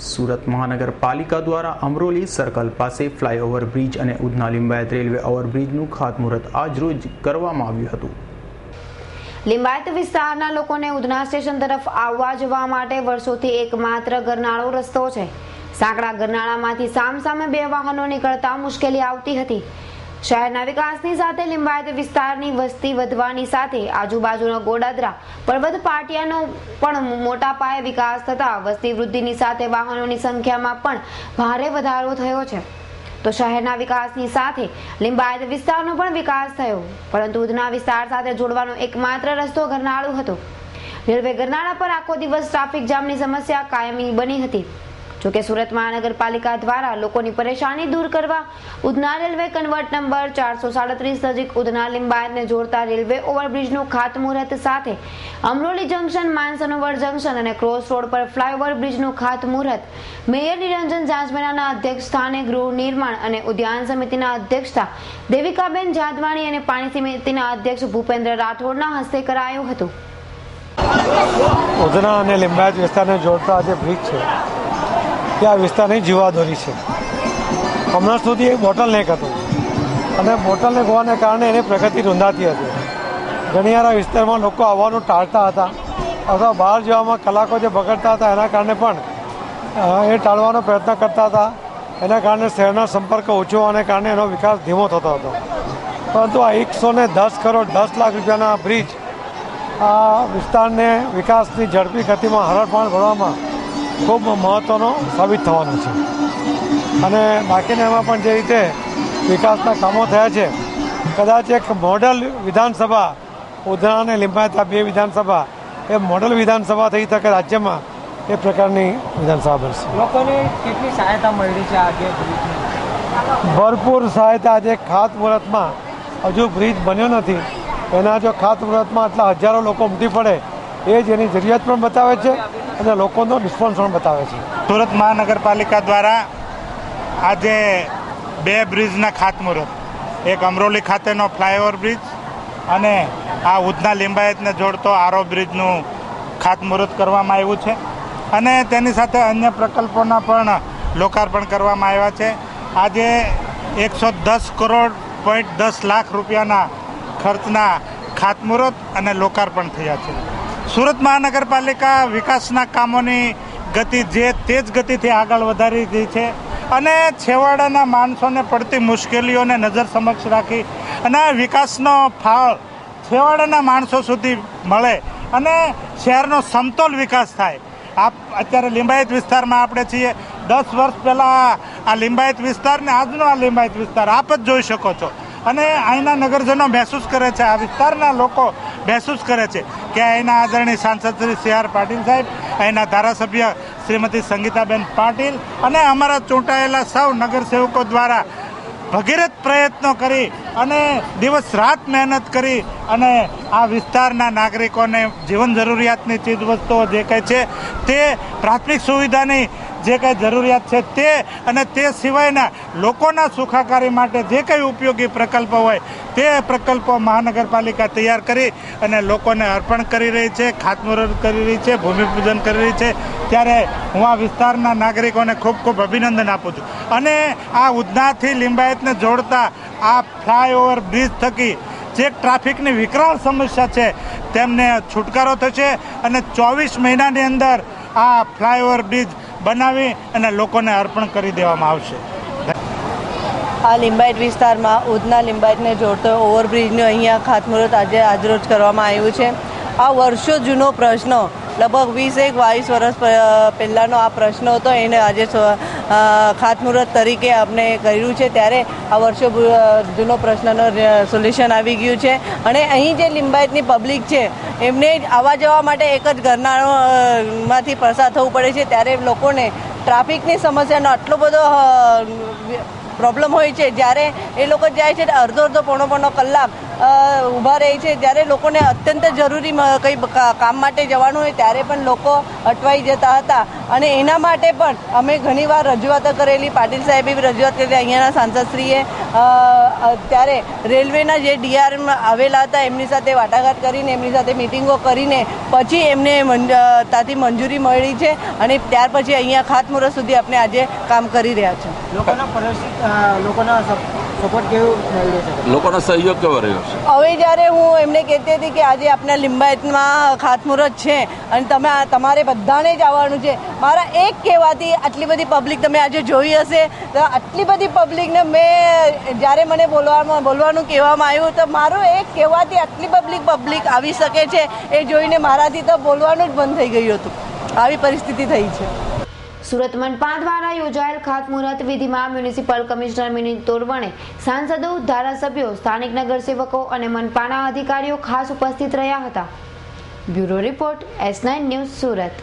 સુરત મહાનગરપાલિકા દ્વારા અમરોલી સર્કલ પાસે ફ્લાયઓવર બ્રિજ અને ઉધના લિંબાયત રેલવે ઓવરબ્રિજનું ખાતમુહૂર્ત આજરોજ કરવામાં આવ્યું હતું. લિંબાયત વિસ્તારના લોકોને ઉધના સ્ટેશન તરફ આવવા જવા માટે વર્ષોથી એકમાત્ર ગરનાળો રસ્તો છે. સાંકડા ગરનાળામાંથી સામસામે બે વાહનો નીકળતા મુશ્કેલી આવતી હતી. શહેરના વિકાસની સાથે લિંબાયત વિસ્તારની વસ્તી વધવાની સાથે આજુબાજુના ગોડાદરા પર્વત પાટિયાનો પણ મોટા પાયે વિકાસ થતા વસ્તી વૃદ્ધિની સાથે વાહનોની સંખ્યામાં પણ ભારે વધારો થયો છે. તો શહેરના વિકાસની સાથે લિંબાયત વિસ્તારનો પણ વિકાસ થયો, પરંતુ ઉધના વિસ્તાર સાથે જોડવાનો એકમાત્ર રસ્તો ગરનાળું હતો. રેલવે ગરનાળા પર આખો દિવસ ટ્રાફિક જામની સમસ્યા કાયમી બની હતી. જોકે સુરત મહાનગરપાલિકા દ્વારા લોકોની પરેશાની દૂર કરવા ઉધના રેલવે કન્વર્ટ નંબર 437 નજીક ઉધના લિંબાયતને જોડતા રેલવે ઓવરબ્રિજનું ખાતમુહૂર્ત સાથે અમરોલી જંકશન, માનસરોવર જંકશન અને ક્રોસ રોડ પર ફ્લાયઓવર બ્રિજનું ખાતમુહૂર્ત મેયર નિરંજન જાંજમેરાના અધ્યક્ષ સ્થાને ગૃહ નિર્માણ અને ઉદ્યાન સમિતિના અધ્યક્ષતા દેવિકાબેન જાદવાણી અને પાણી સમિતિના અધ્યક્ષ ભૂપેન્દ્ર રાઠોડના હસ્તે કરાયું હતું. ઉધના અને લિંબાયત વિસ્તારને જોડતા જે બ્રિજ છે કે આ વિસ્તારની જીવાદોરી છે. હમણાં સુધી એક બોટલનેક હતું અને બોટલનેક હોવાને કારણે એની પ્રગતિ રૂંધાતી હતી. ઘણી વાર આ વિસ્તારમાં લોકો આવવાનું ટાળતા હતા અથવા બહાર જવામાં કલાકો જે બગડતા હતા એના કારણે પણ એ ટાળવાનો પ્રયત્ન કરતા હતા. એના કારણે શહેરનો સંપર્ક ઓછો હોવાને કારણે એનો વિકાસ ધીમો થતો હતો. પરંતુ આ 110 કરોડ 10 લાખ રૂપિયાના બ્રિજ આ વિસ્તારને વિકાસની ઝડપી ગતિમાં હરણફાળ ભરવામાં ખૂબ મહત્ત્વનો સાબિત થવાનો છે. અને બાકીના એમાં પણ જે રીતે વિકાસના કામો થયા છે, કદાચ એક મોડલ વિધાનસભા ઉધના અને લિંબાયત આ બે વિધાનસભા એ મોડલ વિધાનસભા થઈ શકે રાજ્યમાં, એ પ્રકારની વિધાનસભા બનશે. લોકોને કેટલી સહાયતા મળી છે આજે બ્રિજની? ભરપૂર સહાયતા. આજે ખાતમુહૂર્તમાં હજુ બ્રિજ બન્યો નથી, એના જો ખાતમુહૂર્તમાં આટલા હજારો લોકો ઉમટી પડે એ જ એની જરૂરિયાત પણ બતાવે છે અને લોકોનો રિસ્પોન્સ પણ બતાવે છે. સુરત મહાનગરપાલિકા દ્વારા આજે બે બ્રિજના ખાતમુહૂર્ત, એક અમરોલી ખાતેનો ફ્લાયઓવર બ્રિજ અને આ ઉધના લિંબાયતને જોડતો આરો બ્રિજનું ખાતમુહૂર્ત કરવામાં આવ્યું છે. અને તેની સાથે અન્ય પ્રકલ્પોના પણ લોકાર્પણ કરવામાં આવ્યા છે. આજે 110 કરોડ 10 લાખ રૂપિયાના ખર્ચના ખાતમુહૂર્ત અને લોકાર્પણ થયા છે. સુરત મહાનગરપાલિકા વિકાસના કામોની ગતિ તે જ ગતિથી આગળ વધારી રહી છે અને છેવાડાના માણસોને પડતી મુશ્કેલીઓને નજર સમક્ષ રાખી અને વિકાસનો ફાળ છેવાડાના માણસો સુધી મળે અને શહેરનો સમતોલ વિકાસ થાય. અત્યારે લિંબાયત વિસ્તારમાં આપણે છીએ. 10 વર્ષ પહેલાં આ લિંબાયત વિસ્તાર ને આજનો આ લિંબાયત વિસ્તાર આપ જ જોઈ શકો છો. અને અહીંના નગરજનો મહેસૂસ કરે છે, આ વિસ્તારના લોકો મહેસૂસ કરે છે કે અહીંના આદરણીય સાંસદ શ્રી CR પાટીલ સાહેબ, અહીંના ધારાસભ્ય શ્રીમતી સંગીતાબેન પાટીલ અને અમારા ચૂંટાયેલા સૌ નગરસેવકો દ્વારા ભગીરથ પ્રયત્નો કરી અને દિવસ રાત મહેનત કરી અને આ વિસ્તારના નાગરિકોને જીવન જરૂરિયાતની ચીજવસ્તુઓ જે કંઈ છે તે પ્રાથમિક સુવિધાની જે કંઈ જરૂરિયાત છે તે અને તે સિવાયના લોકોના સુખાકારી માટે જે કંઈ ઉપયોગી પ્રકલ્પો હોય તે પ્રકલ્પો મહાનગરપાલિકા તૈયાર કરી અને લોકોને અર્પણ કરી રહી છે, ખાતમુહૂર્ત કરી રહી છે, ભૂમિપૂજન કરી રહી છે. ત્યારે હું આ વિસ્તારના નાગરિકોને ખૂબ ખૂબ અભિનંદન આપું છું. અને આ ઉધનાથી લિંબાયતને જોડતા આ ફ્લાયઓવર બ્રિજ થકી જે ટ્રાફિકની વિકરાળ સમસ્યા છે તેમને છુટકારો થશે અને 24 મહિનાની અંદર આ ફ્લાયઓવર બ્રિજ બનાવી અને લોકોને અર્પણ કરી દેવામાં આવશે. આ લિંબાયત વિસ્તારમાં ઉધના લિંબાયતને જોડતો ઓવરબ્રિજનું અહીંયા ખાતમુહૂર્ત આજરોજ કરવામાં આવ્યું છે. આ વર્ષો જૂનો પ્રશ્ન, લગભગ 20-22 વર્ષ પહેલાંનો આ પ્રશ્ન હતો, એને આજે ખાતમુહૂર્ત તરીકે આપણે કર્યું છે. ત્યારે આ વર્ષો જૂનો પ્રશ્નનો સોલ્યુશન આવી ગયું છે. અને અહીં જે લિંબાયતની પબ્લિક છે એમને આવવા જવા માટે એક જ ગરનાળામાંથી પસાર થવું પડે છે. ત્યારે લોકોને ટ્રાફિકની સમસ્યાનો આટલો બધો પ્રોબ્લેમ હોય છે. જ્યારે એ લોકો જાય છે અડધો પોણો કલાક ઊભા રહે છે, જ્યારે લોકોને અત્યંત જરૂરી કંઈ કામ માટે જવાનું હોય ત્યારે પણ લોકો અટવાઈ જતા હતા અને એના માટે પણ અમે ઘણીવાર રજૂઆતો કરેલી, પાટીલ સાહેબે બી રજૂઆત કરેલી, અહીંયાના સાંસદશ્રીએ ત્યારે રેલવેના જે ડીઆર આવેલા હતા એમની સાથે વાટાઘાટ કરીને, એમની સાથે મિટિંગો કરીને પછી એમને ત્યાંથી મંજૂરી મળી છે અને ત્યાર પછી અહીંયા ખાતમુહૂર્ત સુધી આપણે આજે કામ કરી રહ્યા છે. લોકોના સપોર્ટ કેવું મળ્યો છે? લોકોનો સહયોગ કેવો રહ્યો છે? હવે જ્યારે હું એમને કહેતી હતી કે આજે આપણા લિંબાયતમાં ખાતમુહૂર્ત છે અને તમારે બધાને જ આવવાનું છે, મારા એક કહેવાથી આટલી બધી પબ્લિક તમે આજે જોઈ હશે, તો આટલી બધી પબ્લિકને મેં જ્યારે મને બોલવાનું કહેવામાં આવ્યું તો મારું એક કહેવાથી આટલી પબ્લિક આવી શકે છે એ જોઈને મારાથી તો બોલવાનું જ બંધ થઈ ગયું હતું. આવી પરિસ્થિતિ થઈ છે. સુરત મનપા દ્વારા યોજાયેલ ખાતમુહૂર્ત વિધિમાં મ્યુનિસિપલ કમિશનર મિની તોરવણે, સાંસદો, ધારાસભ્યો, સ્થાનિક નગરસેવકો અને મનપાના અધિકારીઓ ખાસ ઉપસ્થિત રહ્યા હતા. Bureau report S9 news Surat.